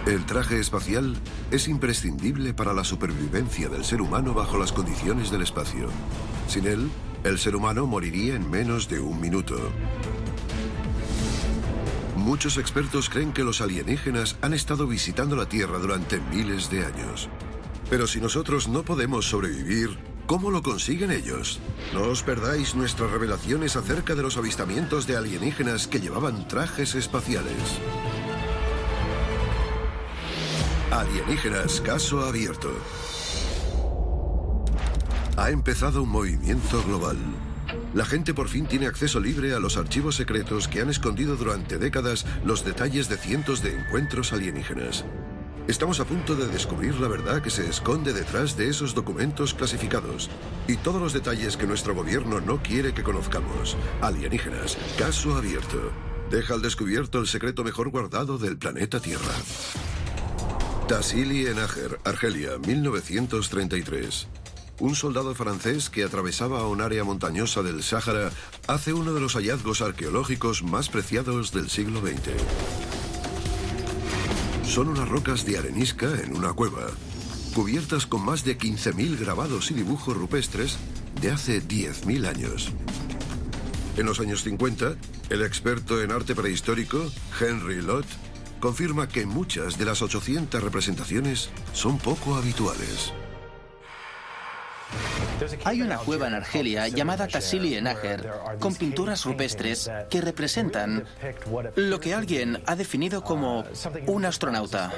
El traje espacial es imprescindible para la supervivencia del ser humano bajo las condiciones del espacio. Sin él, el ser humano moriría en menos de un minuto. Muchos expertos creen que los alienígenas han estado visitando la Tierra durante miles de años. Pero si nosotros no podemos sobrevivir, ¿cómo lo consiguen ellos? No os perdáis nuestras revelaciones acerca de los avistamientos de alienígenas que llevaban trajes espaciales. Alienígenas, caso abierto. Ha empezado un movimiento global. La gente por fin tiene acceso libre a los archivos secretos que han escondido durante décadas los detalles de cientos de encuentros alienígenas. Estamos a punto de descubrir la verdad que se esconde detrás de esos documentos clasificados y todos los detalles que nuestro gobierno no quiere que conozcamos. Alienígenas, caso abierto. Deja al descubierto el secreto mejor guardado del planeta Tierra. Tassili Enager, Argelia, 1933. Un soldado francés que atravesaba un área montañosa del Sáhara hace uno de los hallazgos arqueológicos más preciados del siglo XX. Son unas rocas de arenisca en una cueva, cubiertas con más de 15.000 grabados y dibujos rupestres de hace 10.000 años. En los años 50, el experto en arte prehistórico, Henry Lott, confirma que muchas de las 800 representaciones son poco habituales. Hay una cueva en Argelia llamada Tassili Enager, con pinturas rupestres que representan lo que alguien ha definido como un astronauta.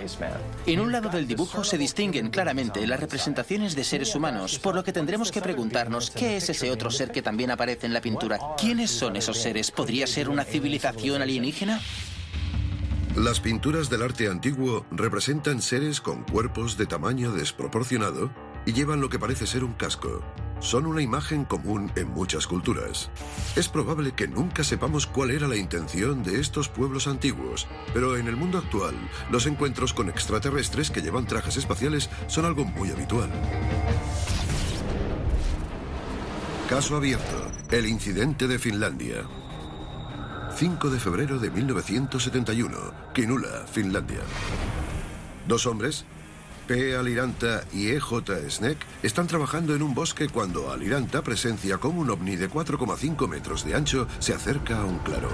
En un lado del dibujo se distinguen claramente las representaciones de seres humanos, por lo que tendremos que preguntarnos qué es ese otro ser que también aparece en la pintura. ¿Quiénes son esos seres? ¿Podría ser una civilización alienígena? Las pinturas del arte antiguo representan seres con cuerpos de tamaño desproporcionado y llevan lo que parece ser un casco. Son una imagen común en muchas culturas. Es probable que nunca sepamos cuál era la intención de estos pueblos antiguos, pero en el mundo actual, los encuentros con extraterrestres que llevan trajes espaciales son algo muy habitual. Caso abierto: el incidente de Finlandia. 5 de febrero de 1971, Kinula, Finlandia. Dos hombres, P. Aliranta y E.J. Snek, están trabajando en un bosque cuando Aliranta presencia cómo un ovni de 4,5 metros de ancho se acerca a un claro.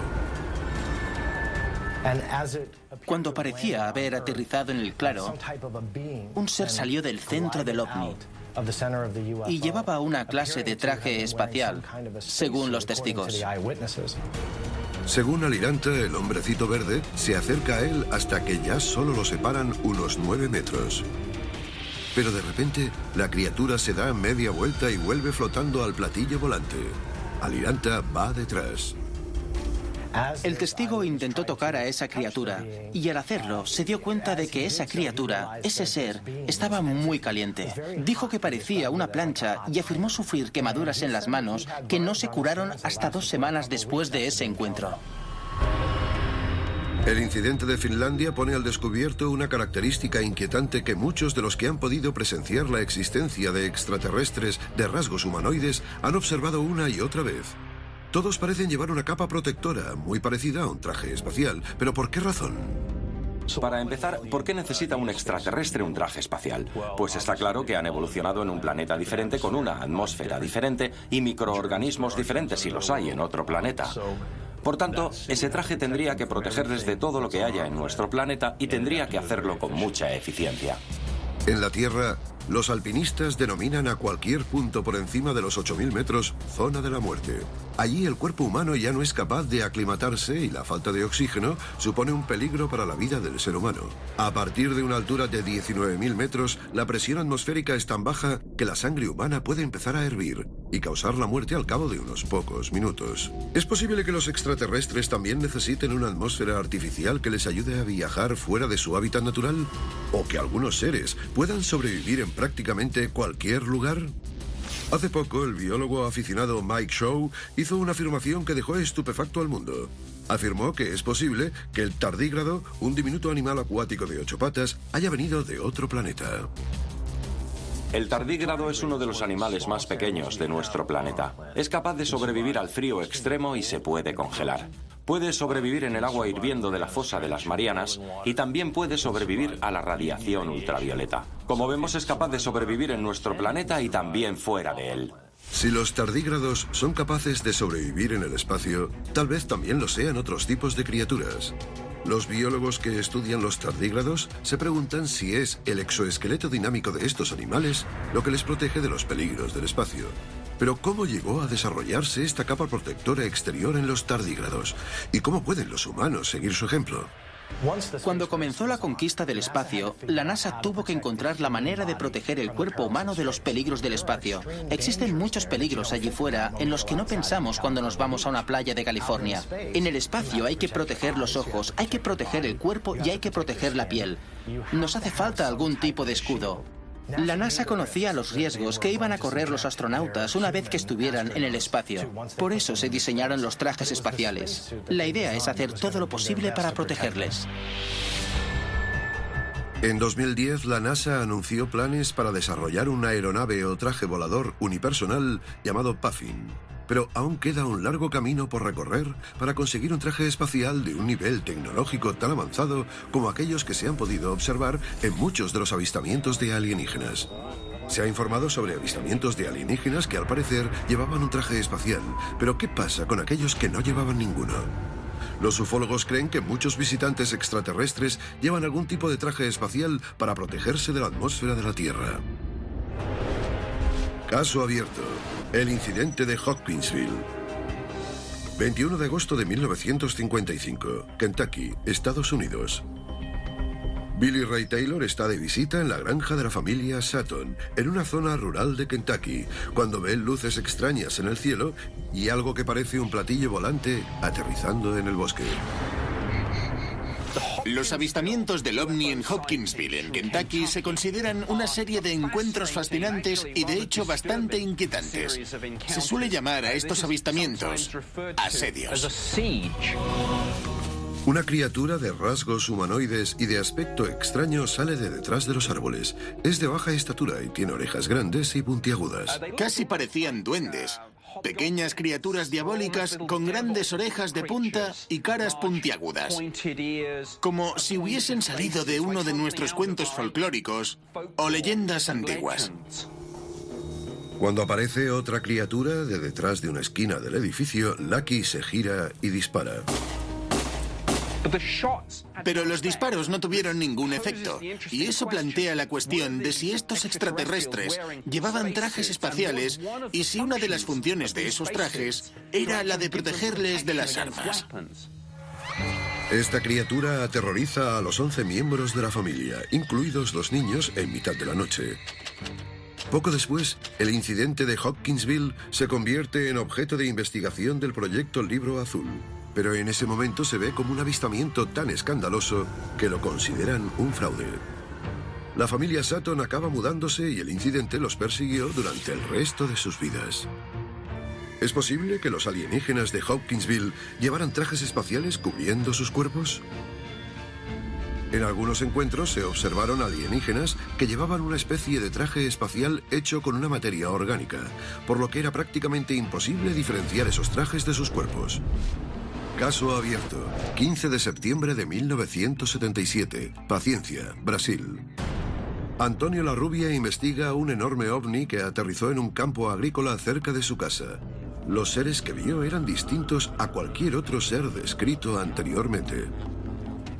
Cuando parecía haber aterrizado en el claro, un ser salió del centro del ovni y llevaba una clase de traje espacial, según los testigos. Según Aliranta, el hombrecito verde se acerca a él hasta que ya solo lo separan unos 9 metros. Pero de repente, la criatura se da media vuelta y vuelve flotando al platillo volante. Aliranta va detrás. El testigo intentó tocar a esa criatura y al hacerlo se dio cuenta de que esa criatura, ese ser, estaba muy caliente. Dijo que parecía una plancha y afirmó sufrir quemaduras en las manos que no se curaron hasta 2 semanas después de ese encuentro. El incidente de Finlandia pone al descubierto una característica inquietante que muchos de los que han podido presenciar la existencia de extraterrestres de rasgos humanoides han observado una y otra vez. Todos parecen llevar una capa protectora, muy parecida a un traje espacial. ¿Pero por qué razón? Para empezar, ¿por qué necesita un extraterrestre un traje espacial? Pues está claro que han evolucionado en un planeta diferente con una atmósfera diferente y microorganismos diferentes si los hay en otro planeta. Por tanto, ese traje tendría que protegerles de todo lo que haya en nuestro planeta y tendría que hacerlo con mucha eficiencia. En la Tierra, los alpinistas denominan a cualquier punto por encima de los 8.000 metros zona de la muerte. Allí el cuerpo humano ya no es capaz de aclimatarse y la falta de oxígeno supone un peligro para la vida del ser humano. A partir de una altura de 19.000 metros, la presión atmosférica es tan baja que la sangre humana puede empezar a hervir y causar la muerte al cabo de unos pocos minutos. ¿Es posible que los extraterrestres también necesiten una atmósfera artificial que les ayude a viajar fuera de su hábitat natural? ¿O que algunos seres puedan sobrevivir en prácticamente cualquier lugar? Hace poco, el biólogo aficionado Mike Shaw hizo una afirmación que dejó estupefacto al mundo. Afirmó que es posible que el tardígrado, un diminuto animal acuático de 8 patas, haya venido de otro planeta. El tardígrado es uno de los animales más pequeños de nuestro planeta. Es capaz de sobrevivir al frío extremo y se puede congelar. Puede sobrevivir en el agua hirviendo de la fosa de las Marianas y también puede sobrevivir a la radiación ultravioleta. Como vemos, es capaz de sobrevivir en nuestro planeta y también fuera de él. Si los tardígrados son capaces de sobrevivir en el espacio, tal vez también lo sean otros tipos de criaturas. Los biólogos que estudian los tardígrados se preguntan si es el exoesqueleto dinámico de estos animales lo que les protege de los peligros del espacio. Pero ¿cómo llegó a desarrollarse esta capa protectora exterior en los tardígrados? ¿Y cómo pueden los humanos seguir su ejemplo? Cuando comenzó la conquista del espacio, la NASA tuvo que encontrar la manera de proteger el cuerpo humano de los peligros del espacio. Existen muchos peligros allí fuera en los que no pensamos cuando nos vamos a una playa de California. En el espacio hay que proteger los ojos, hay que proteger el cuerpo y hay que proteger la piel. Nos hace falta algún tipo de escudo. La NASA conocía los riesgos que iban a correr los astronautas una vez que estuvieran en el espacio. Por eso se diseñaron los trajes espaciales. La idea es hacer todo lo posible para protegerles. En 2010, la NASA anunció planes para desarrollar una aeronave o traje volador unipersonal llamado Puffin. Pero aún queda un largo camino por recorrer para conseguir un traje espacial de un nivel tecnológico tan avanzado como aquellos que se han podido observar en muchos de los avistamientos de alienígenas. Se ha informado sobre avistamientos de alienígenas que al parecer llevaban un traje espacial, pero ¿qué pasa con aquellos que no llevaban ninguno? Los ufólogos creen que muchos visitantes extraterrestres llevan algún tipo de traje espacial para protegerse de la atmósfera de la Tierra. Caso abierto. El incidente de Hopkinsville. 21 de agosto de 1955, Kentucky, Estados Unidos. Billy Ray Taylor está de visita en la granja de la familia Sutton, en una zona rural de Kentucky, cuando ve luces extrañas en el cielo y algo que parece un platillo volante aterrizando en el bosque. Los avistamientos del ovni en Hopkinsville, en Kentucky, se consideran una serie de encuentros fascinantes y de hecho bastante inquietantes. Se suele llamar a estos avistamientos asedios. Una criatura de rasgos humanoides y de aspecto extraño sale de detrás de los árboles. Es de baja estatura y tiene orejas grandes y puntiagudas. Casi parecían duendes. Pequeñas criaturas diabólicas con grandes orejas de punta y caras puntiagudas. Como si hubiesen salido de uno de nuestros cuentos folclóricos o leyendas antiguas. Cuando aparece otra criatura de detrás de una esquina del edificio, Lucky se gira y dispara. Pero los disparos no tuvieron ningún efecto, y eso plantea la cuestión de si estos extraterrestres llevaban trajes espaciales y si una de las funciones de esos trajes era la de protegerles de las armas. Esta criatura aterroriza a los 11 miembros de la familia, incluidos los niños, en mitad de la noche. Poco después, el incidente de Hopkinsville se convierte en objeto de investigación del proyecto Libro Azul. Pero en ese momento se ve como un avistamiento tan escandaloso que lo consideran un fraude. La familia Sutton acaba mudándose y el incidente los persiguió durante el resto de sus vidas. ¿Es posible que los alienígenas de Hopkinsville llevaran trajes espaciales cubriendo sus cuerpos? En algunos encuentros se observaron alienígenas que llevaban una especie de traje espacial hecho con una materia orgánica, por lo que era prácticamente imposible diferenciar esos trajes de sus cuerpos. Caso abierto, 15 de septiembre de 1977, Paciencia, Brasil. Antonio Larrubia investiga un enorme ovni que aterrizó en un campo agrícola cerca de su casa. Los seres que vio eran distintos a cualquier otro ser descrito anteriormente.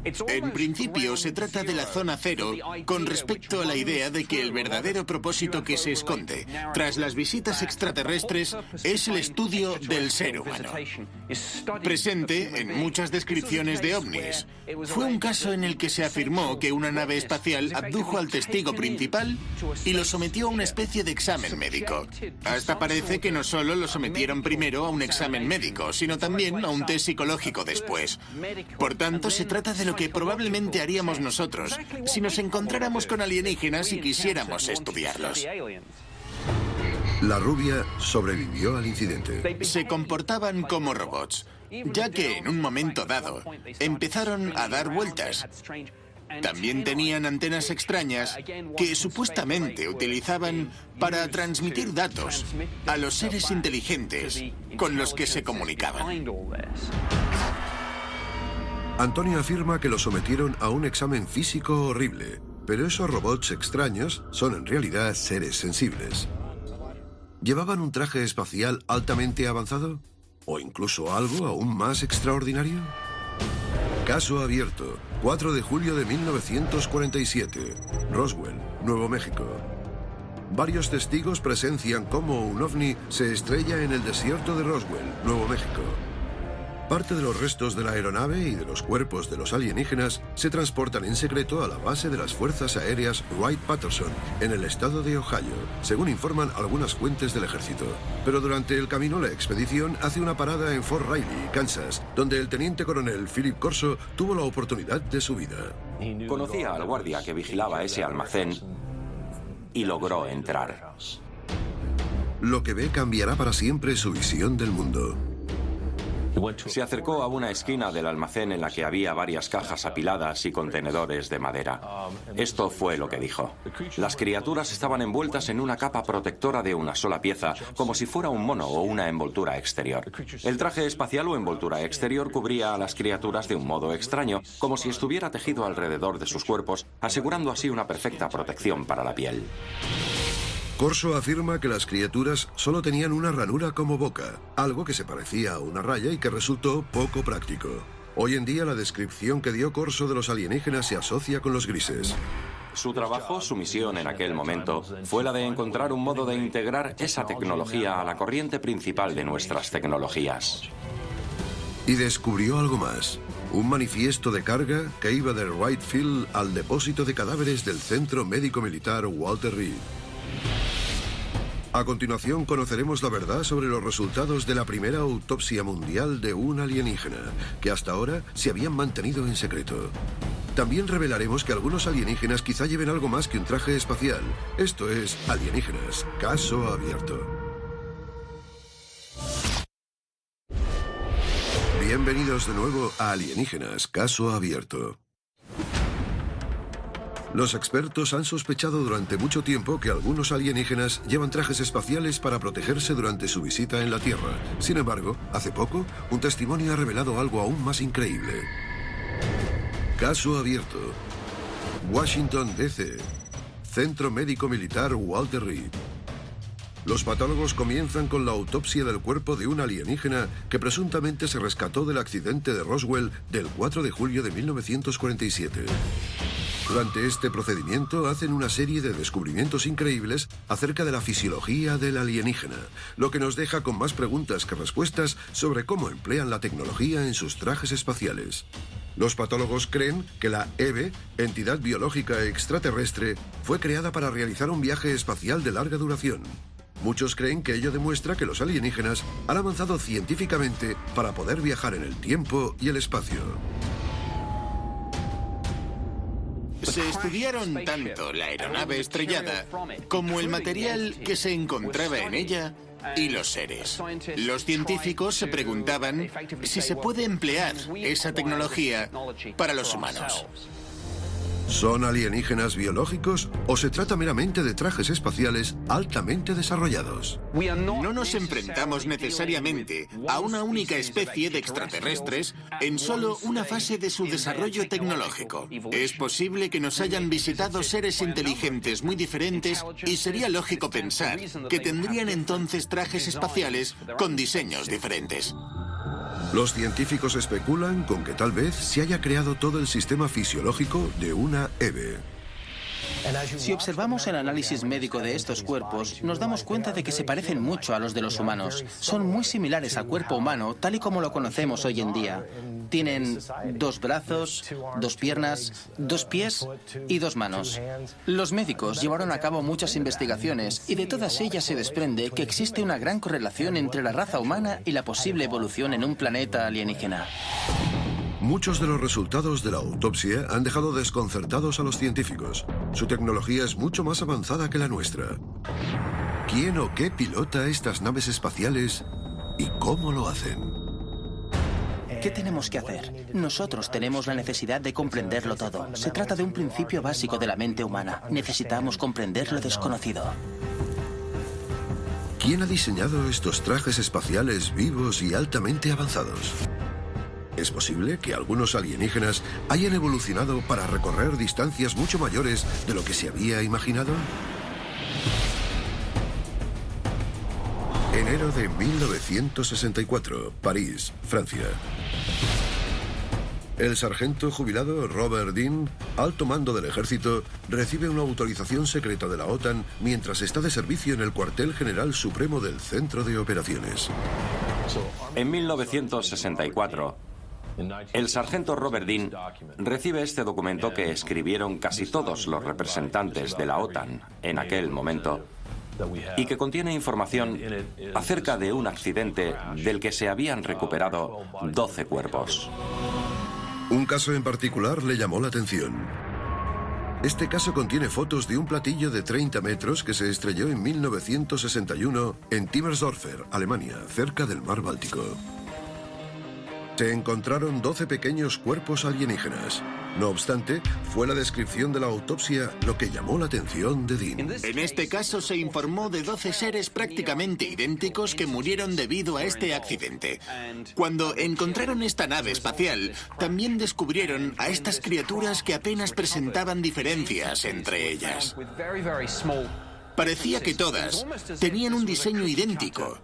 En principio se trata de la zona cero con respecto a la idea de que el verdadero propósito que se esconde tras las visitas extraterrestres es el estudio del ser humano. Presente en muchas descripciones de ovnis. Fue un caso en el que se afirmó que una nave espacial abdujo al testigo principal y lo sometió a una especie de examen médico. Hasta parece que no solo lo sometieron primero a un examen médico, sino también a un test psicológico después. Por tanto, se trata de lo que probablemente haríamos nosotros si nos encontráramos con alienígenas y quisiéramos estudiarlos. Larrubia sobrevivió al incidente. Se comportaban como robots, ya que en un momento dado empezaron a dar vueltas. También tenían antenas extrañas que supuestamente utilizaban para transmitir datos a los seres inteligentes con los que se comunicaban. Antonio afirma que lo sometieron a un examen físico horrible, pero esos robots extraños son en realidad seres sensibles. ¿Llevaban un traje espacial altamente avanzado? ¿O incluso algo aún más extraordinario? Caso abierto, 4 de julio de 1947, Roswell, Nuevo México. Varios testigos presencian cómo un ovni se estrella en el desierto de Roswell, Nuevo México. Parte de los restos de la aeronave y de los cuerpos de los alienígenas se transportan en secreto a la base de las Fuerzas Aéreas Wright-Patterson, en el estado de Ohio, según informan algunas fuentes del ejército. Pero durante el camino la expedición hace una parada en Fort Riley, Kansas, donde el teniente coronel Philip Corso tuvo la oportunidad de su vida. Conocía al guardia que vigilaba ese almacén y logró entrar. Lo que ve cambiará para siempre su visión del mundo. Se acercó a una esquina del almacén en la que había varias cajas apiladas y contenedores de madera. Esto fue lo que dijo. Las criaturas estaban envueltas en una capa protectora de una sola pieza, como si fuera un mono o una envoltura exterior. El traje espacial o envoltura exterior cubría a las criaturas de un modo extraño, como si estuviera tejido alrededor de sus cuerpos, asegurando así una perfecta protección para la piel. Corso afirma que las criaturas solo tenían una ranura como boca, algo que se parecía a una raya y que resultó poco práctico. Hoy en día la descripción que dio Corso de los alienígenas se asocia con los grises. Su trabajo, su misión en aquel momento, fue la de encontrar un modo de integrar esa tecnología a la corriente principal de nuestras tecnologías. Y descubrió algo más. Un manifiesto de carga que iba de Wright Field al depósito de cadáveres del Centro Médico Militar Walter Reed. A continuación conoceremos la verdad sobre los resultados de la primera autopsia mundial de un alienígena, que hasta ahora se habían mantenido en secreto. También revelaremos que algunos alienígenas quizá lleven algo más que un traje espacial. Esto es Alienígenas, caso abierto. Bienvenidos de nuevo a Alienígenas, caso abierto. Los expertos han sospechado durante mucho tiempo que algunos alienígenas llevan trajes espaciales para protegerse durante su visita en la Tierra. Sin embargo, hace poco, un testimonio ha revelado algo aún más increíble. Caso abierto. Washington, D.C. Centro Médico Militar Walter Reed. Los patólogos comienzan con la autopsia del cuerpo de un alienígena que presuntamente se rescató del accidente de Roswell del 4 de julio de 1947. Durante este procedimiento hacen una serie de descubrimientos increíbles acerca de la fisiología del alienígena, lo que nos deja con más preguntas que respuestas sobre cómo emplean la tecnología en sus trajes espaciales. Los patólogos creen que la EVE, entidad biológica extraterrestre, fue creada para realizar un viaje espacial de larga duración. Muchos creen que ello demuestra que los alienígenas han avanzado científicamente para poder viajar en el tiempo y el espacio. Se estudiaron tanto la aeronave estrellada como el material que se encontraba en ella y los seres. Los científicos se preguntaban si se puede emplear esa tecnología para los humanos. ¿Son alienígenas biológicos o se trata meramente de trajes espaciales altamente desarrollados? No nos enfrentamos necesariamente a una única especie de extraterrestres en solo una fase de su desarrollo tecnológico. Es posible que nos hayan visitado seres inteligentes muy diferentes y sería lógico pensar que tendrían entonces trajes espaciales con diseños diferentes. Los científicos especulan con que tal vez se haya creado todo el sistema fisiológico de una EVE. Si observamos el análisis médico de estos cuerpos, nos damos cuenta de que se parecen mucho a los de los humanos. Son muy similares al cuerpo humano, tal y como lo conocemos hoy en día. Tienen 2 brazos, 2 piernas, 2 pies y 2 manos. Los médicos llevaron a cabo muchas investigaciones y de todas ellas se desprende que existe una gran correlación entre la raza humana y la posible evolución en un planeta alienígena. Muchos de los resultados de la autopsia han dejado desconcertados a los científicos. Su tecnología es mucho más avanzada que la nuestra. ¿Quién o qué pilota estas naves espaciales y cómo lo hacen? ¿Qué tenemos que hacer? Nosotros tenemos la necesidad de comprenderlo todo. Se trata de un principio básico de la mente humana. Necesitamos comprender lo desconocido. ¿¿Quién ha diseñado estos trajes espaciales vivos y altamente avanzados? ¿Es posible que algunos alienígenas hayan evolucionado para recorrer distancias mucho mayores de lo que se había imaginado? Enero de 1964, París, Francia. El sargento jubilado Robert Dean, alto mando del ejército, recibe una autorización secreta de la OTAN mientras está de servicio en el cuartel general supremo del Centro de Operaciones. En 1964, el sargento Robert Dean recibe este documento que escribieron casi todos los representantes de la OTAN en aquel momento y que contiene información acerca de un accidente del que se habían recuperado 12 cuerpos. Un caso en particular le llamó la atención. Este caso contiene fotos de un platillo de 30 metros que se estrelló en 1961 en Timmersdorfer, Alemania, cerca del mar Báltico. Se encontraron 12 pequeños cuerpos alienígenas. No obstante, fue la descripción de la autopsia lo que llamó la atención de Dean. En este caso se informó de 12 seres prácticamente idénticos que murieron debido a este accidente. Cuando encontraron esta nave espacial, también descubrieron a estas criaturas que apenas presentaban diferencias entre ellas. Parecía que todas tenían un diseño idéntico.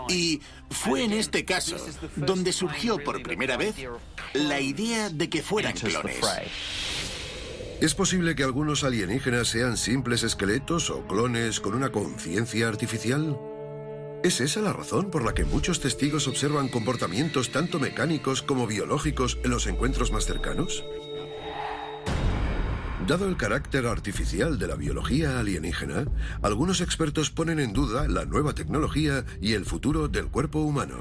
Y fue en este caso donde surgió por primera vez la idea de que fueran clones. ¿Es posible que algunos alienígenas sean simples esqueletos o clones con una conciencia artificial? ¿Es esa la razón por la que muchos testigos observan comportamientos tanto mecánicos como biológicos en los encuentros más cercanos? Dado el carácter artificial de la biología alienígena, algunos expertos ponen en duda la nueva tecnología y el futuro del cuerpo humano.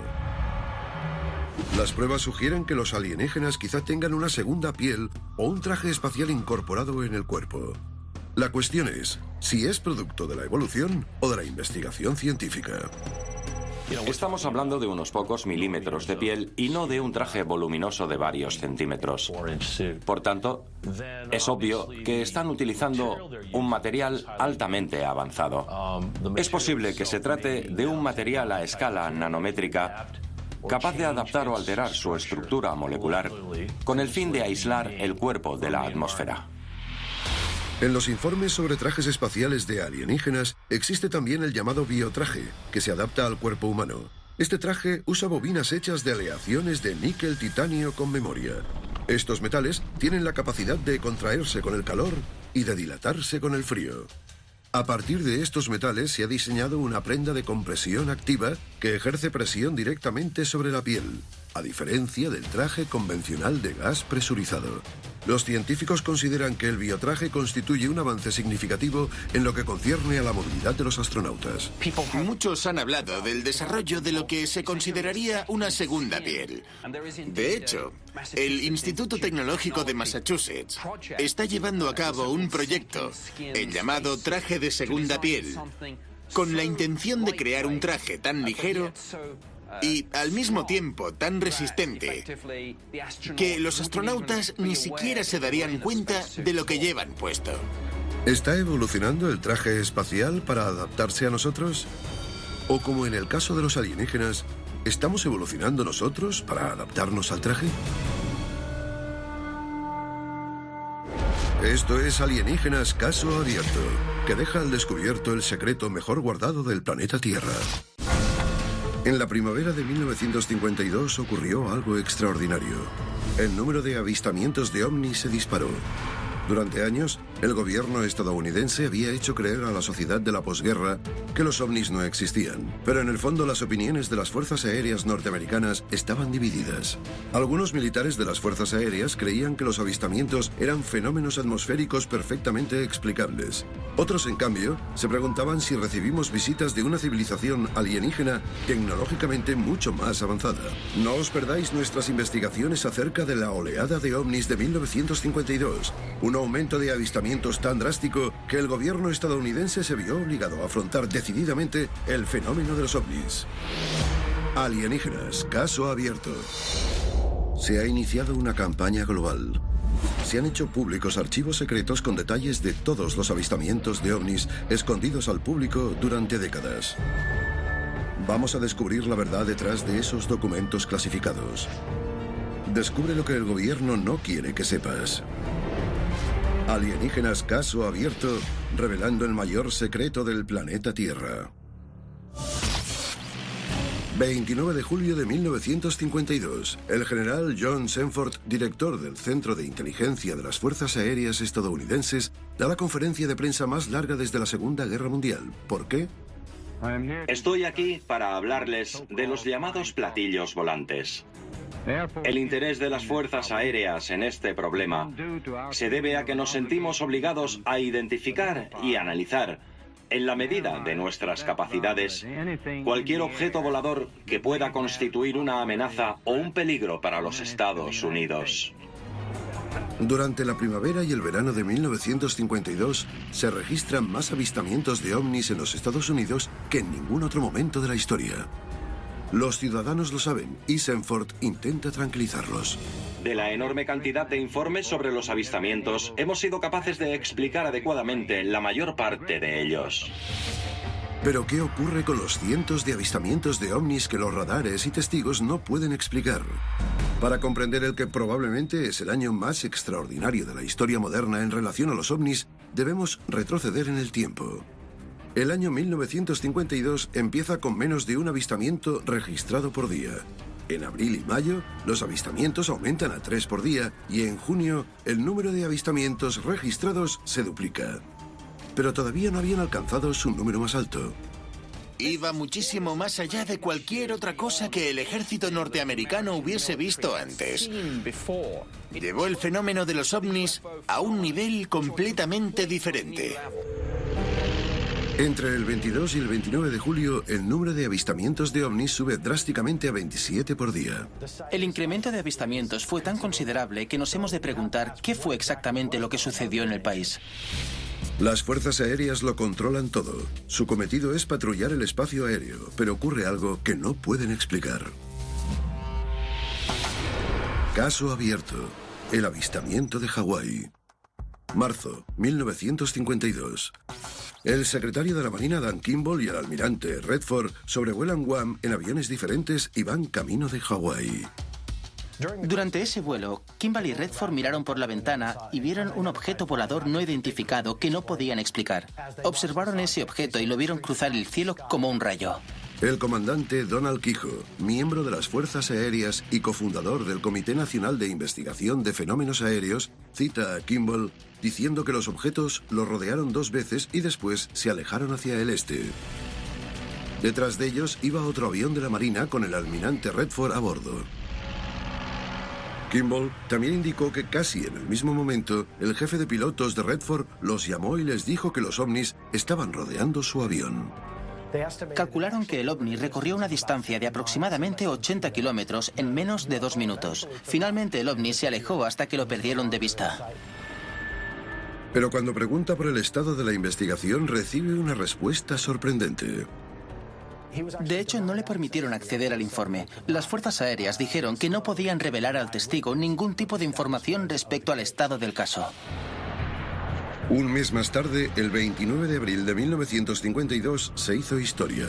Las pruebas sugieren que los alienígenas quizá tengan una segunda piel o un traje espacial incorporado en el cuerpo. La cuestión es si es producto de la evolución o de la investigación científica. Estamos hablando de unos pocos milímetros de piel y no de un traje voluminoso de varios centímetros. Por tanto, es obvio que están utilizando un material altamente avanzado. Es posible que se trate de un material a escala nanométrica capaz de adaptar o alterar su estructura molecular con el fin de aislar el cuerpo de la atmósfera. En los informes sobre trajes espaciales de alienígenas existe también el llamado biotraje, que se adapta al cuerpo humano. Este traje usa bobinas hechas de aleaciones de níquel titanio con memoria. Estos metales tienen la capacidad de contraerse con el calor y de dilatarse con el frío. A partir de estos metales se ha diseñado una prenda de compresión activa que ejerce presión directamente sobre la piel, a diferencia del traje convencional de gas presurizado. Los científicos consideran que el biotraje constituye un avance significativo en lo que concierne a la movilidad de los astronautas. Muchos han hablado del desarrollo de lo que se consideraría una segunda piel. De hecho, el Instituto Tecnológico de Massachusetts está llevando a cabo un proyecto, el llamado traje de segunda piel, con la intención de crear un traje tan ligero y al mismo tiempo tan resistente que los astronautas ni siquiera se darían cuenta de lo que llevan puesto. ¿Está evolucionando el traje espacial para adaptarse a nosotros? ¿O como en el caso de los alienígenas, estamos evolucionando nosotros para adaptarnos al traje? Esto es Alienígenas Caso Abierto, que deja al descubierto el secreto mejor guardado del planeta Tierra. En la primavera de 1952 ocurrió algo extraordinario. El número de avistamientos de ovnis se disparó. Durante años, el gobierno estadounidense había hecho creer a la sociedad de la posguerra que los ovnis no existían. Pero en el fondo las opiniones de las fuerzas aéreas norteamericanas estaban divididas. Algunos militares de las fuerzas aéreas creían que los avistamientos eran fenómenos atmosféricos perfectamente explicables. Otros, en cambio, se preguntaban si recibimos visitas de una civilización alienígena tecnológicamente mucho más avanzada. No os perdáis nuestras investigaciones acerca de la oleada de ovnis de 1952, un aumento de avistamientos tan drástico que el gobierno estadounidense se vio obligado a afrontar decididamente el fenómeno de los ovnis. Alienígenas, caso abierto. Se ha iniciado una campaña global. Se han hecho públicos archivos secretos con detalles de todos los avistamientos de ovnis escondidos al público durante décadas. Vamos a descubrir la verdad detrás de esos documentos clasificados. Descubre lo que el gobierno no quiere que sepas. Alienígenas caso abierto, revelando el mayor secreto del planeta Tierra. 29 de julio de 1952. El general John Senford, director del Centro de Inteligencia de las Fuerzas Aéreas Estadounidenses, da la conferencia de prensa más larga desde la Segunda Guerra Mundial. ¿Por qué? Estoy aquí para hablarles de los llamados platillos volantes. El interés de las fuerzas aéreas en este problema se debe a que nos sentimos obligados a identificar y analizar, en la medida de nuestras capacidades, cualquier objeto volador que pueda constituir una amenaza o un peligro para los Estados Unidos. Durante la primavera y el verano de 1952 se registran más avistamientos de ovnis en los Estados Unidos que en ningún otro momento de la historia. Los ciudadanos lo saben y Senford intenta tranquilizarlos. De la enorme cantidad de informes sobre los avistamientos, hemos sido capaces de explicar adecuadamente la mayor parte de ellos. Pero ¿qué ocurre con los cientos de avistamientos de ovnis que los radares y testigos no pueden explicar? Para comprender el que probablemente es el año más extraordinario de la historia moderna en relación a los ovnis, debemos retroceder en el tiempo. El año 1952 empieza con menos de un avistamiento registrado por día. En abril y mayo, los avistamientos aumentan a 3 por día y en junio, el número de avistamientos registrados se duplica. Pero todavía no habían alcanzado su número más alto. Iba muchísimo más allá de cualquier otra cosa que el ejército norteamericano hubiese visto antes. Llevó el fenómeno de los ovnis a un nivel completamente diferente. Entre el 22 y el 29 de julio, el número de avistamientos de ovnis sube drásticamente a 27 por día. El incremento de avistamientos fue tan considerable que nos hemos de preguntar qué fue exactamente lo que sucedió en el país. Las fuerzas aéreas lo controlan todo. Su cometido es patrullar el espacio aéreo, pero ocurre algo que no pueden explicar. Caso abierto. El avistamiento de Hawái. Marzo, 1952. El secretario de la Marina Dan Kimball y el almirante Redford sobrevuelan Guam en aviones diferentes y van camino de Hawái. Durante ese vuelo, Kimball y Redford miraron por la ventana y vieron un objeto volador no identificado que no podían explicar. Observaron ese objeto y lo vieron cruzar el cielo como un rayo. El comandante Donald Quijo, miembro de las Fuerzas Aéreas y cofundador del Comité Nacional de Investigación de Fenómenos Aéreos, cita a Kimball diciendo que los objetos lo rodearon 2 veces y después se alejaron hacia el este. Detrás de ellos iba otro avión de la Marina con el almirante Redford a bordo. Kimball también indicó que casi en el mismo momento, el jefe de pilotos de Redford los llamó y les dijo que los ovnis estaban rodeando su avión. Calcularon que el ovni recorrió una distancia de aproximadamente 80 kilómetros en menos de 2 minutos. Finalmente el ovni se alejó hasta que lo perdieron de vista. Pero cuando pregunta por el estado de la investigación, recibe una respuesta sorprendente. De hecho, no le permitieron acceder al informe. Las fuerzas aéreas dijeron que no podían revelar al testigo ningún tipo de información respecto al estado del caso. Un mes más tarde, el 29 de abril de 1952, se hizo historia.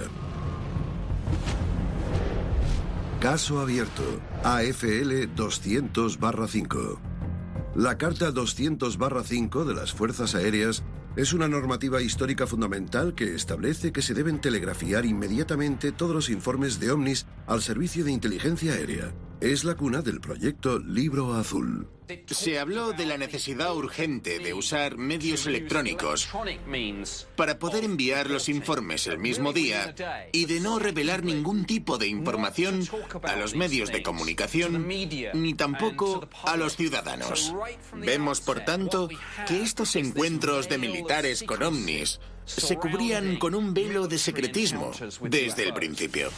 Caso abierto. AFL 200/5. La Carta 200/5 de las Fuerzas Aéreas es una normativa histórica fundamental que establece que se deben telegrafiar inmediatamente todos los informes de ovnis al Servicio de Inteligencia Aérea. Es la cuna del proyecto Libro Azul. Se habló de la necesidad urgente de usar medios electrónicos para poder enviar los informes el mismo día y de no revelar ningún tipo de información a los medios de comunicación ni tampoco a los ciudadanos. Vemos, por tanto, que estos encuentros de militares con ovnis se cubrían con un velo de secretismo desde el principio.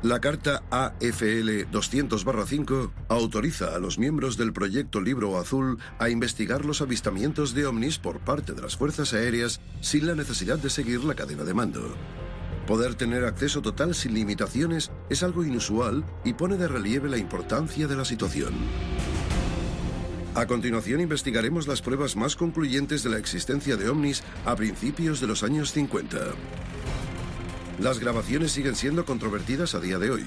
La carta AFL 200/5 autoriza a los miembros del proyecto Libro Azul a investigar los avistamientos de ovnis por parte de las fuerzas aéreas sin la necesidad de seguir la cadena de mando. Poder tener acceso total sin limitaciones es algo inusual y pone de relieve la importancia de la situación. A continuación investigaremos las pruebas más concluyentes de la existencia de ovnis a principios de los años 50. Las grabaciones siguen siendo controvertidas a día de hoy.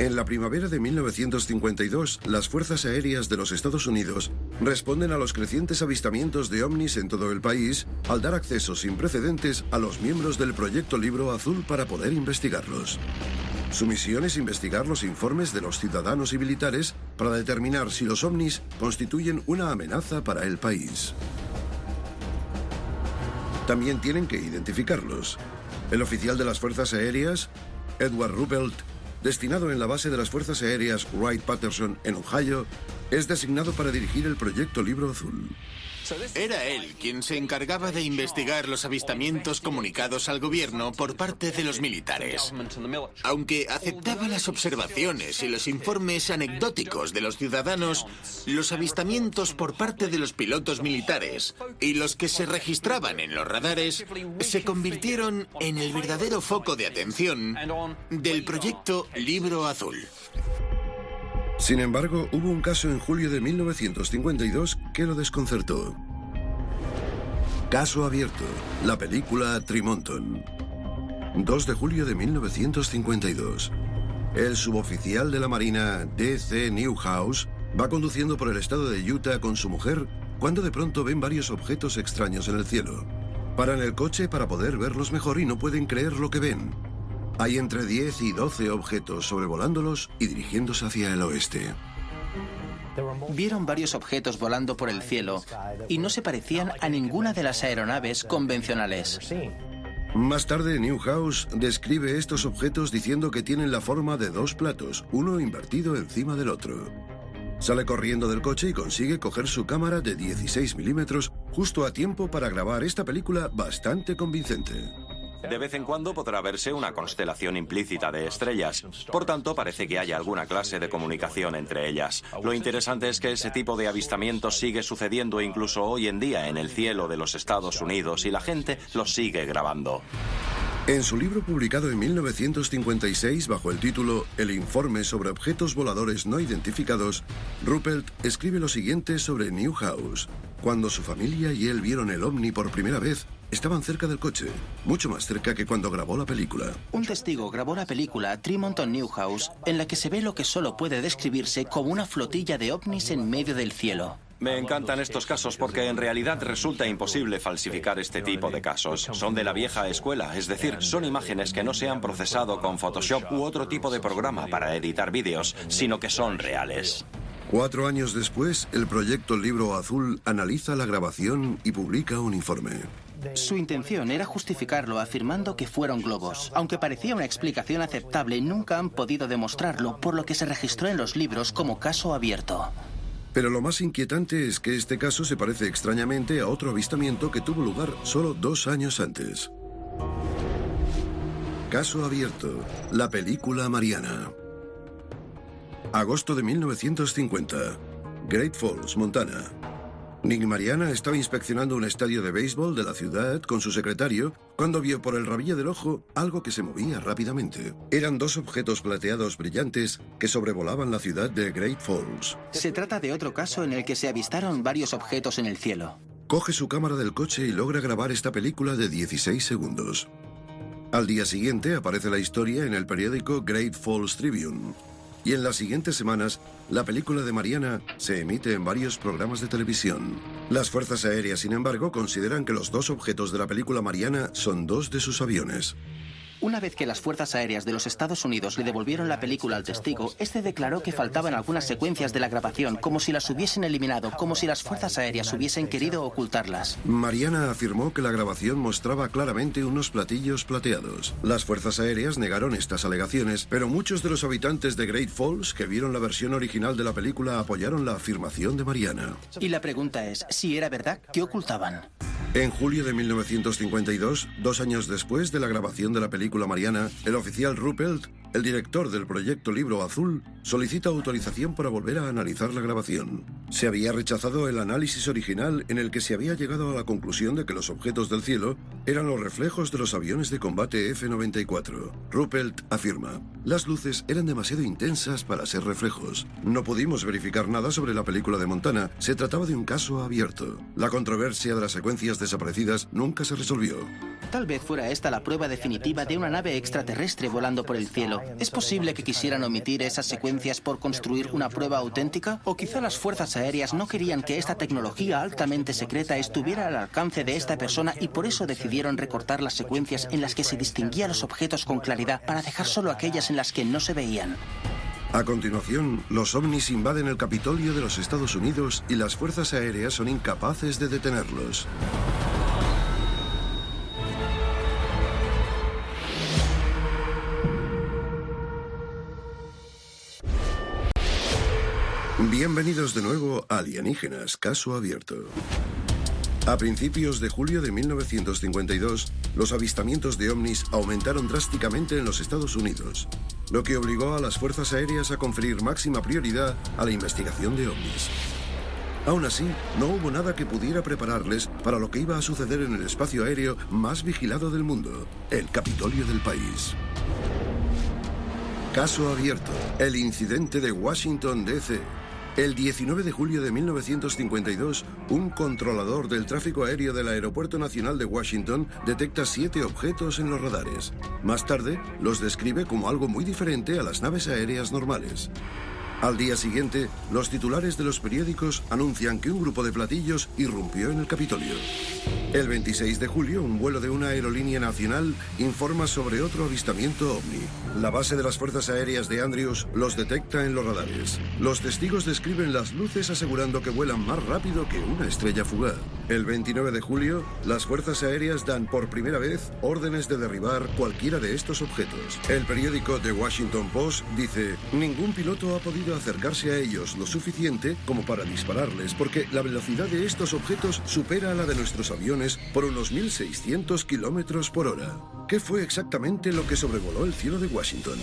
En la primavera de 1952, las Fuerzas Aéreas de los Estados Unidos responden a los crecientes avistamientos de ovnis en todo el país al dar acceso sin precedentes a los miembros del Proyecto Libro Azul para poder investigarlos. Su misión es investigar los informes de los ciudadanos y militares para determinar si los ovnis constituyen una amenaza para el país. También tienen que identificarlos. El oficial de las Fuerzas Aéreas, Edward Ruppelt, destinado en la base de las Fuerzas Aéreas Wright-Patterson en Ohio, es designado para dirigir el Proyecto Libro Azul. Era él quien se encargaba de investigar los avistamientos comunicados al gobierno por parte de los militares. Aunque aceptaba las observaciones y los informes anecdóticos de los ciudadanos, los avistamientos por parte de los pilotos militares y los que se registraban en los radares se convirtieron en el verdadero foco de atención del Proyecto Libro Azul. Sin embargo, hubo un caso en julio de 1952 que lo desconcertó. Caso abierto, la película Tremonton. 2 de julio de 1952. El suboficial de la Marina, D.C. Newhouse, va conduciendo por el estado de Utah con su mujer cuando de pronto ven varios objetos extraños en el cielo. Paran el coche para poder verlos mejor y no pueden creer lo que ven. Hay entre 10 y 12 objetos sobrevolándolos y dirigiéndose hacia el oeste. Vieron varios objetos volando por el cielo y no se parecían a ninguna de las aeronaves convencionales. Más tarde, Newhouse describe estos objetos diciendo que tienen la forma de 2 platos, uno invertido encima del otro. Sale corriendo del coche y consigue coger su cámara de 16 milímetros justo a tiempo para grabar esta película bastante convincente. De vez en cuando podrá verse una constelación implícita de estrellas. Por tanto, parece que haya alguna clase de comunicación entre ellas. Lo interesante es que ese tipo de avistamientos sigue sucediendo incluso hoy en día en el cielo de los Estados Unidos y la gente los sigue grabando. En su libro publicado en 1956 bajo el título El informe sobre objetos voladores no identificados, Ruppelt escribe lo siguiente sobre Newhouse. Cuando su familia y él vieron el ovni por primera vez, estaban cerca del coche, mucho más cerca que cuando grabó la película. Un testigo grabó la película Tremonton Newhouse, en la que se ve lo que solo puede describirse como una flotilla de ovnis en medio del cielo. Me encantan estos casos porque en realidad resulta imposible falsificar este tipo de casos. Son de la vieja escuela, es decir, son imágenes que no se han procesado con Photoshop u otro tipo de programa para editar vídeos, sino que son reales. 4 años después, el Proyecto Libro Azul analiza la grabación y publica un informe. Su intención era justificarlo afirmando que fueron globos. Aunque parecía una explicación aceptable, nunca han podido demostrarlo, por lo que se registró en los libros como caso abierto. Pero lo más inquietante es que este caso se parece extrañamente a otro avistamiento que tuvo lugar solo 2 años antes. Caso abierto, la película Mariana. Agosto de 1950. Great Falls, Montana. Nick Mariana estaba inspeccionando un estadio de béisbol de la ciudad con su secretario cuando vio por el rabillo del ojo algo que se movía rápidamente. Eran 2 objetos plateados brillantes que sobrevolaban la ciudad de Great Falls. Se trata de otro caso en el que se avistaron varios objetos en el cielo. Coge su cámara del coche y logra grabar esta película de 16 segundos. Al día siguiente aparece la historia en el periódico Great Falls Tribune. Y en las siguientes semanas, la película de Mariana se emite en varios programas de televisión. Las Fuerzas Aéreas, sin embargo, consideran que los 2 objetos de la película Mariana son 2 de sus aviones. Una vez que las Fuerzas Aéreas de los Estados Unidos le devolvieron la película al testigo, este declaró que faltaban algunas secuencias de la grabación, como si las hubiesen eliminado, como si las Fuerzas Aéreas hubiesen querido ocultarlas. Mariana afirmó que la grabación mostraba claramente unos platillos plateados. Las Fuerzas Aéreas negaron estas alegaciones, pero muchos de los habitantes de Great Falls que vieron la versión original de la película apoyaron la afirmación de Mariana. Y la pregunta es, si era verdad, ¿qué ocultaban? En julio de 1952, 2 años después de la grabación de la película Mariana, el oficial Ruppelt, el director del Proyecto Libro Azul, solicita autorización para volver a analizar la grabación. Se había rechazado el análisis original en el que se había llegado a la conclusión de que los objetos del cielo eran los reflejos de los aviones de combate F-94. Ruppelt afirma: las luces eran demasiado intensas para ser reflejos. No pudimos verificar nada sobre la película de Montana. Se trataba de un caso abierto. La controversia de las secuencias desaparecidas nunca se resolvió. Tal vez fuera esta la prueba definitiva de una nave extraterrestre volando por el cielo. ¿Es posible que quisieran omitir esas secuencias por construir una prueba auténtica? ¿O quizá las fuerzas aéreas no querían que esta tecnología altamente secreta estuviera al alcance de esta persona y por eso decidieron recortar las secuencias en las que se distinguían los objetos con claridad para dejar solo aquellas en las que no se veían? A continuación, los ovnis invaden el Capitolio de los Estados Unidos y las fuerzas aéreas son incapaces de detenerlos. Bienvenidos de nuevo a Alienígenas, caso abierto. A principios de julio de 1952, los avistamientos de ovnis aumentaron drásticamente en los Estados Unidos, lo que obligó a las fuerzas aéreas a conferir máxima prioridad a la investigación de ovnis. Aún así, no hubo nada que pudiera prepararles para lo que iba a suceder en el espacio aéreo más vigilado del mundo, el Capitolio del país. Caso abierto, el incidente de Washington, D.C. El 19 de julio de 1952, un controlador del tráfico aéreo del Aeropuerto Nacional de Washington detecta 7 objetos en los radares. Más tarde, los describe como algo muy diferente a las naves aéreas normales. Al día siguiente, los titulares de los periódicos anuncian que un grupo de platillos irrumpió en el Capitolio. El 26 de julio, un vuelo de una aerolínea nacional informa sobre otro avistamiento ovni. La base de las fuerzas aéreas de Andrews los detecta en los radares. Los testigos describen las luces asegurando que vuelan más rápido que una estrella fugaz. El 29 de julio, las fuerzas aéreas dan por primera vez órdenes de derribar cualquiera de estos objetos. El periódico The Washington Post dice: ningún piloto ha podido acercarse a ellos lo suficiente como para dispararles, porque la velocidad de estos objetos supera a la de nuestros aviones por unos 1.600 kilómetros por hora. ¿Qué fue exactamente lo que sobrevoló el cielo de Washington?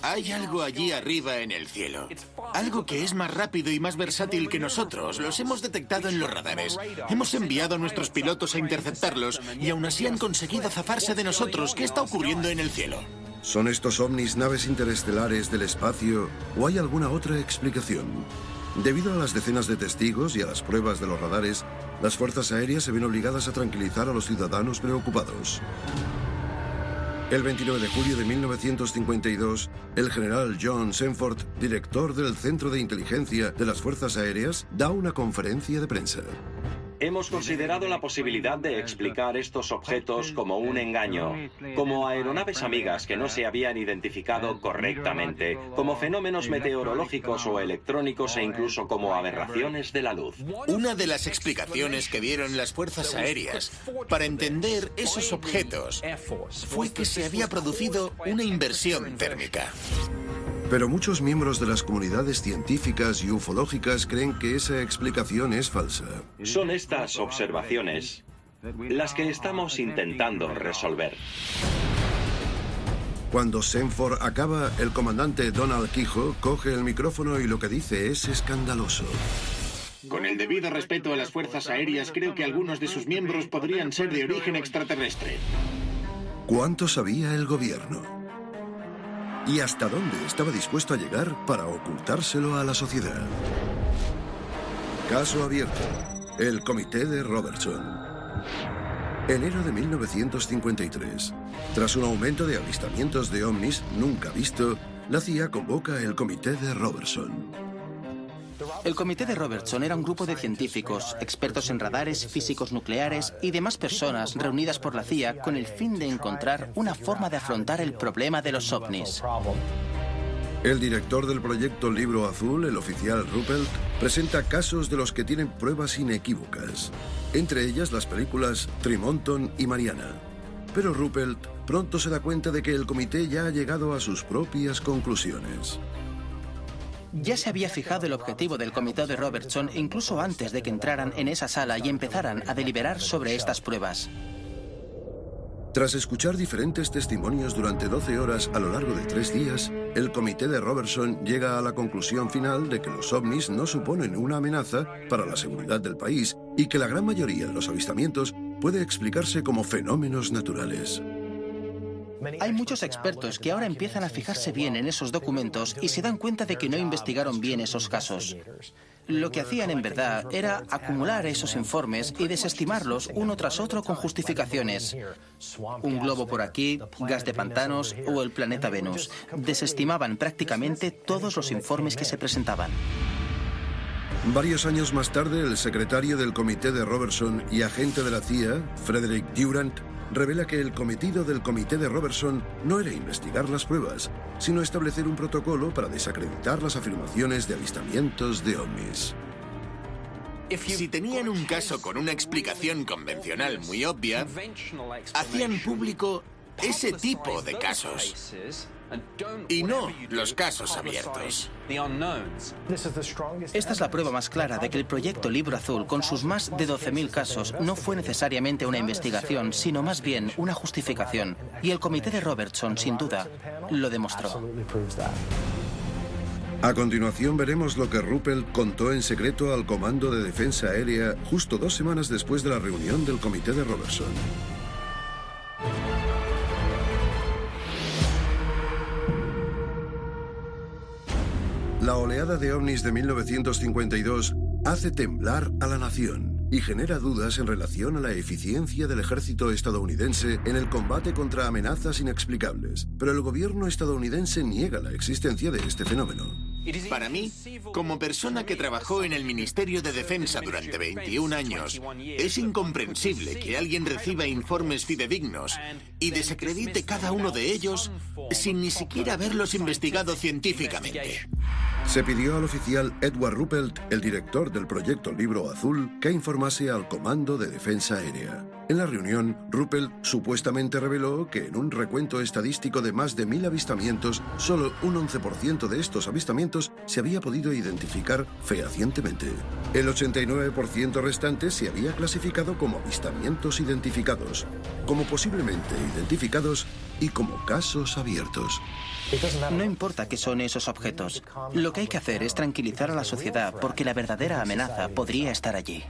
Hay algo allí arriba en el cielo. Algo que es más rápido y más versátil que nosotros. Los hemos detectado en los radares. Hemos enviado a nuestros pilotos a interceptarlos y aún así han conseguido zafarse de nosotros. ¿Qué está ocurriendo en el cielo? ¿Son estos ovnis naves interestelares del espacio o hay alguna otra explicación? Debido a las decenas de testigos y a las pruebas de los radares, las fuerzas aéreas se ven obligadas a tranquilizar a los ciudadanos preocupados. El 29 de julio de 1952, el general John Sanford, director del Centro de Inteligencia de las Fuerzas Aéreas, da una conferencia de prensa. Hemos considerado la posibilidad de explicar estos objetos como un engaño, como aeronaves amigas que no se habían identificado correctamente, como fenómenos meteorológicos o electrónicos e incluso como aberraciones de la luz. Una de las explicaciones que dieron las fuerzas aéreas para entender esos objetos fue que se había producido una inversión térmica. Pero muchos miembros de las comunidades científicas y ufológicas creen que esa explicación es falsa. Son estas observaciones las que estamos intentando resolver. Cuando Sanford acaba, el comandante Donald Quijo coge el micrófono y lo que dice es escandaloso. Con el debido respeto a las fuerzas aéreas, creo que algunos de sus miembros podrían ser de origen extraterrestre. ¿Cuánto sabía el gobierno? ¿Y hasta dónde estaba dispuesto a llegar para ocultárselo a la sociedad? Caso abierto. El Comité de Robertson. Enero de 1953. Tras un aumento de avistamientos de ovnis nunca visto, la CIA convoca el Comité de Robertson. El Comité de Robertson era un grupo de científicos, expertos en radares, físicos nucleares y demás personas reunidas por la CIA con el fin de encontrar una forma de afrontar el problema de los ovnis. El director del proyecto Libro Azul, el oficial Ruppelt, presenta casos de los que tienen pruebas inequívocas, entre ellas las películas Tremonton y Mariana. Pero Ruppelt pronto se da cuenta de que el comité ya ha llegado a sus propias conclusiones. Ya se había fijado el objetivo del Comité de Robertson incluso antes de que entraran en esa sala y empezaran a deliberar sobre estas pruebas. Tras escuchar diferentes testimonios durante 12 horas a lo largo de 3 días, el Comité de Robertson llega a la conclusión final de que los ovnis no suponen una amenaza para la seguridad del país y que la gran mayoría de los avistamientos puede explicarse como fenómenos naturales. Hay muchos expertos que ahora empiezan a fijarse bien en esos documentos y se dan cuenta de que no investigaron bien esos casos. Lo que hacían en verdad era acumular esos informes y desestimarlos uno tras otro con justificaciones. Un globo por aquí, gas de pantanos o el planeta Venus. Desestimaban prácticamente todos los informes que se presentaban. Varios años más tarde, el secretario del comité de Robertson y agente de la CIA, Frederick Durant, revela que el cometido del comité de Robertson no era investigar las pruebas, sino establecer un protocolo para desacreditar las afirmaciones de avistamientos de ovnis. Si tenían un caso con una explicación convencional muy obvia, hacían público ese tipo de casos y no los casos abiertos. Esta es la prueba más clara de que el proyecto Libro Azul, con sus más de 12.000 casos, no fue necesariamente una investigación, sino más bien una justificación. Y el comité de Robertson, sin duda, lo demostró. A continuación veremos lo que Ruppelt contó en secreto al Comando de Defensa Aérea justo 2 semanas después de la reunión del comité de Robertson. La oleada de ovnis de 1952 hace temblar a la nación y genera dudas en relación a la eficiencia del ejército estadounidense en el combate contra amenazas inexplicables. Pero el gobierno estadounidense niega la existencia de este fenómeno. Para mí, como persona que trabajó en el Ministerio de Defensa durante 21 años, es incomprensible que alguien reciba informes fidedignos y desacredite cada uno de ellos sin ni siquiera haberlos investigado científicamente. Se pidió al oficial Edward Ruppelt, el director del proyecto Libro Azul, que informase al Comando de Defensa Aérea. En la reunión, Ruppelt supuestamente reveló que en un recuento estadístico de más de 1.000 avistamientos, solo un 11% de estos avistamientos se había podido identificar fehacientemente. El 89% restante se había clasificado como avistamientos identificados, como posiblemente identificados y como casos abiertos. No importa qué son esos objetos. Lo que hay que hacer es tranquilizar a la sociedad porque la verdadera amenaza podría estar allí.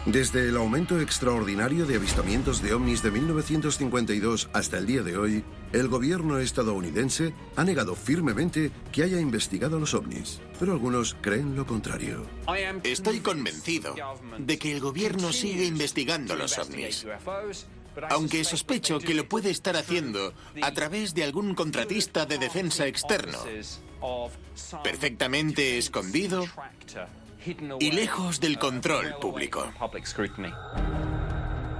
Desde el aumento extraordinario de avistamientos de ovnis de 1952 hasta el día de hoy, el gobierno estadounidense ha negado firmemente que haya investigado los ovnis, pero algunos creen lo contrario. Estoy convencido de que el gobierno sigue investigando los ovnis, aunque sospecho que lo puede estar haciendo a través de algún contratista de defensa externo, perfectamente escondido y lejos del control público.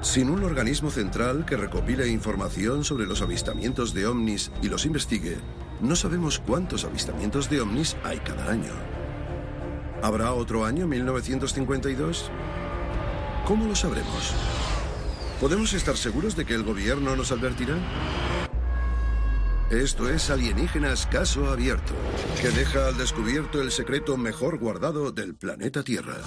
Sin un organismo central que recopile información sobre los avistamientos de ovnis y los investigue, no sabemos cuántos avistamientos de ovnis hay cada año. ¿Habrá otro año 1952? ¿Cómo lo sabremos? ¿Podemos estar seguros de que el gobierno nos advertirá? Esto es Alienígenas Caso Abierto, que deja al descubierto el secreto mejor guardado del planeta Tierra.